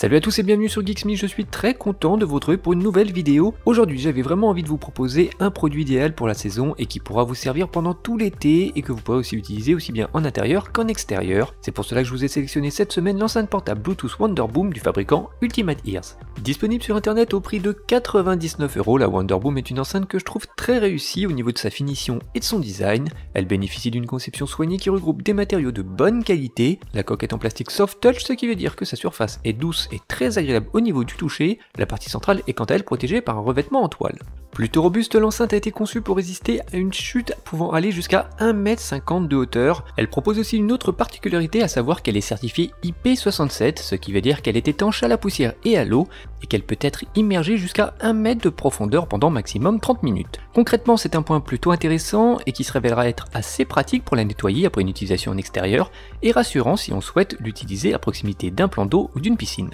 Salut à tous et bienvenue sur Geeksme, je suis très content de vous retrouver pour une nouvelle vidéo. Aujourd'hui j'avais vraiment envie de vous proposer un produit idéal pour la saison et qui pourra vous servir pendant tout l'été et que vous pourrez aussi utiliser aussi bien en intérieur qu'en extérieur. C'est pour cela que je vous ai sélectionné cette semaine l'enceinte portable Bluetooth Wonderboom du fabricant Ultimate Ears. Disponible sur internet au prix de 99€, la Wonderboom est une enceinte que je trouve très réussie au niveau de sa finition et de son design. Elle bénéficie d'une conception soignée qui regroupe des matériaux de bonne qualité. La coque est en plastique soft touch, ce qui veut dire que sa surface est douce et très agréable au niveau du toucher. La partie centrale est quant à elle protégée par un revêtement en toile. Plutôt robuste, l'enceinte a été conçue pour résister à une chute pouvant aller jusqu'à 1,50 m de hauteur. Elle propose aussi une autre particularité, à savoir qu'elle est certifiée IP67, ce qui veut dire qu'elle est étanche à la poussière et à l'eau, et qu'elle peut être immergée jusqu'à 1 mètre de profondeur pendant maximum 30 minutes. Concrètement, c'est un point plutôt intéressant et qui se révélera être assez pratique pour la nettoyer après une utilisation en extérieur, et rassurant si on souhaite l'utiliser à proximité d'un plan d'eau ou d'une piscine.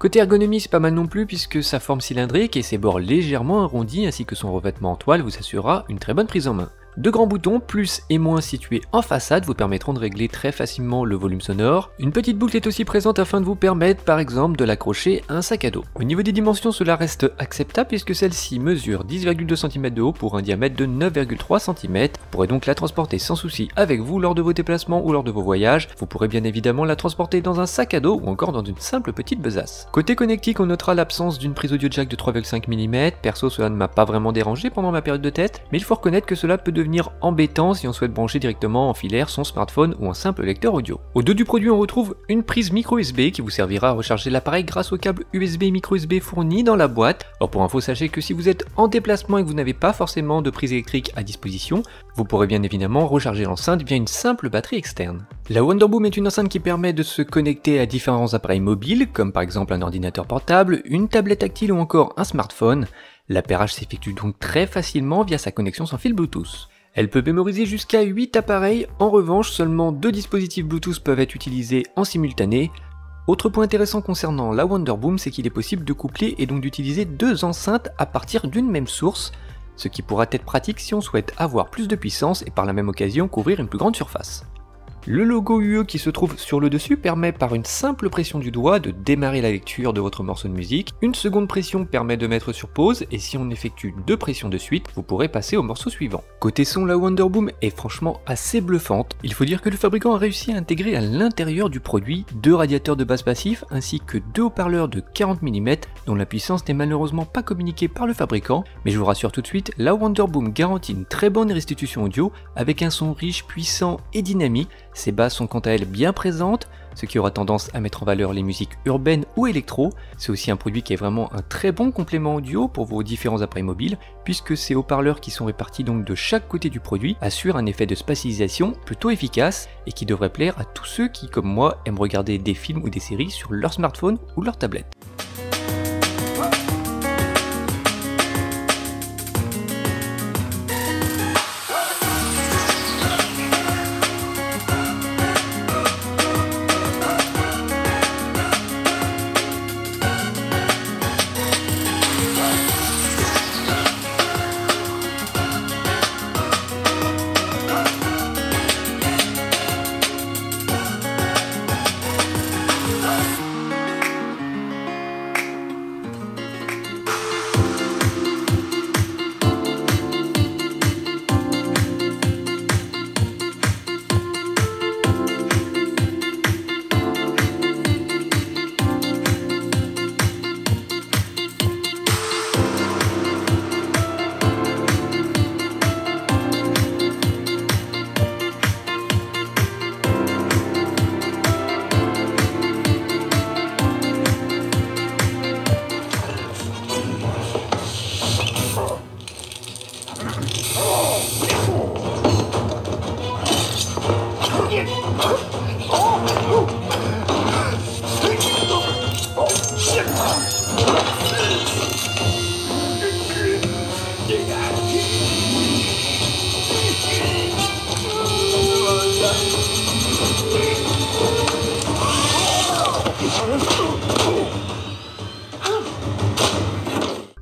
Côté ergonomie, c'est pas mal non plus puisque sa forme cylindrique et ses bords légèrement arrondis ainsi que son revêtement en toile vous assurera une très bonne prise en main. Deux grands boutons, plus et moins situés en façade, vous permettront de régler très facilement le volume sonore. Une petite boucle est aussi présente afin de vous permettre par exemple de l'accrocher à un sac à dos. Au niveau des dimensions, cela reste acceptable puisque celle-ci mesure 10,2 cm de haut pour un diamètre de 9,3 cm. Vous pourrez donc la transporter sans souci avec vous lors de vos déplacements ou lors de vos voyages. Vous pourrez bien évidemment la transporter dans un sac à dos ou encore dans une simple petite besace. Côté connectique, on notera l'absence d'une prise audio jack de 3,5 mm. Perso, cela ne m'a pas vraiment dérangé pendant ma période de test, mais il faut reconnaître que cela peut devenir embêtant si on souhaite brancher directement en filaire son smartphone ou un simple lecteur audio. Au dos du produit, on retrouve une prise micro USB qui vous servira à recharger l'appareil grâce au câble USB et micro USB fourni dans la boîte. Alors pour info, sachez que si vous êtes en déplacement et que vous n'avez pas forcément de prise électrique à disposition, vous pourrez bien évidemment recharger l'enceinte via une simple batterie externe. La Wonderboom est une enceinte qui permet de se connecter à différents appareils mobiles, comme par exemple un ordinateur portable, une tablette tactile ou encore un smartphone. L'appairage s'effectue donc très facilement via sa connexion sans fil Bluetooth. Elle peut mémoriser jusqu'à 8 appareils, en revanche seulement 2 dispositifs Bluetooth peuvent être utilisés en simultané. Autre point intéressant concernant la Wonderboom, c'est qu'il est possible de coupler et donc d'utiliser deux enceintes à partir d'une même source, ce qui pourra être pratique si on souhaite avoir plus de puissance et par la même occasion couvrir une plus grande surface. Le logo UE qui se trouve sur le dessus permet par une simple pression du doigt de démarrer la lecture de votre morceau de musique. Une seconde pression permet de mettre sur pause et si on effectue deux pressions de suite, vous pourrez passer au morceau suivant. Côté son, la Wonderboom est franchement assez bluffante. Il faut dire que le fabricant a réussi à intégrer à l'intérieur du produit deux radiateurs de basse passif ainsi que deux haut-parleurs de 40 mm dont la puissance n'est malheureusement pas communiquée par le fabricant, mais je vous rassure tout de suite, la Wonderboom garantit une très bonne restitution audio avec un son riche, puissant et dynamique. Ces basses sont quant à elles bien présentes, ce qui aura tendance à mettre en valeur les musiques urbaines ou électro. C'est aussi un produit qui est vraiment un très bon complément audio pour vos différents appareils mobiles, puisque ces haut-parleurs qui sont répartis donc de chaque côté du produit assurent un effet de spatialisation plutôt efficace et qui devrait plaire à tous ceux qui, comme moi, aiment regarder des films ou des séries sur leur smartphone ou leur tablette.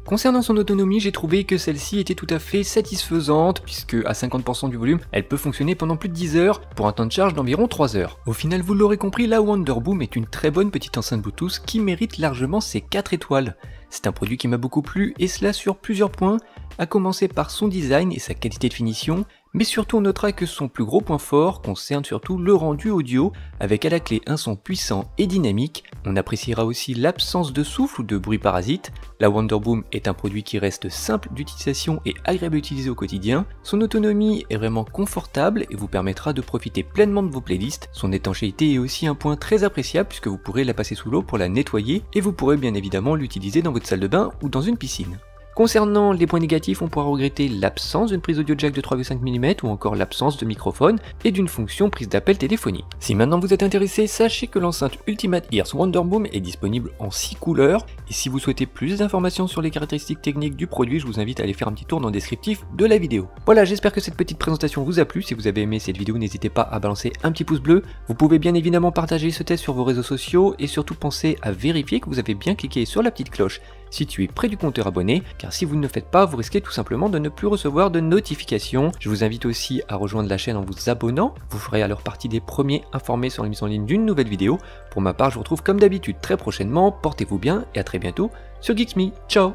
Concernant son autonomie, j'ai trouvé que celle-ci était tout à fait satisfaisante, puisque à 50% du volume, elle peut fonctionner pendant plus de 10 heures, pour un temps de charge d'environ 3 heures. Au final, vous l'aurez compris, la Wonderboom est une très bonne petite enceinte Bluetooth qui mérite largement ses 4 étoiles. C'est un produit qui m'a beaucoup plu, et cela sur plusieurs points, à commencer par son design et sa qualité de finition, mais surtout on notera que son plus gros point fort concerne surtout le rendu audio, avec à la clé un son puissant et dynamique. On appréciera aussi l'absence de souffle ou de bruit parasite. La Wonderboom est un produit qui reste simple d'utilisation et agréable à utiliser au quotidien. Son autonomie est vraiment confortable et vous permettra de profiter pleinement de vos playlists. Son étanchéité est aussi un point très appréciable puisque vous pourrez la passer sous l'eau pour la nettoyer et vous pourrez bien évidemment l'utiliser dans votre salle de bain ou dans une piscine. Concernant les points négatifs, on pourra regretter l'absence d'une prise audio jack de 3,5 mm ou encore l'absence de microphone et d'une fonction prise d'appel téléphonique. Si maintenant vous êtes intéressé, sachez que l'enceinte Ultimate Ears Wonderboom est disponible en 6 couleurs et si vous souhaitez plus d'informations sur les caractéristiques techniques du produit, je vous invite à aller faire un petit tour dans le descriptif de la vidéo. Voilà, j'espère que cette petite présentation vous a plu. Si vous avez aimé cette vidéo, n'hésitez pas à balancer un petit pouce bleu. Vous pouvez bien évidemment partager ce test sur vos réseaux sociaux et surtout pensez à vérifier que vous avez bien cliqué sur la petite cloche située près du compteur abonné, car si vous ne le faites pas, vous risquez tout simplement de ne plus recevoir de notifications. Je vous invite aussi à rejoindre la chaîne en vous abonnant, vous ferez alors partie des premiers informés sur la mise en ligne d'une nouvelle vidéo. Pour ma part, je vous retrouve comme d'habitude très prochainement, portez-vous bien et à très bientôt sur Geeks Me. Ciao.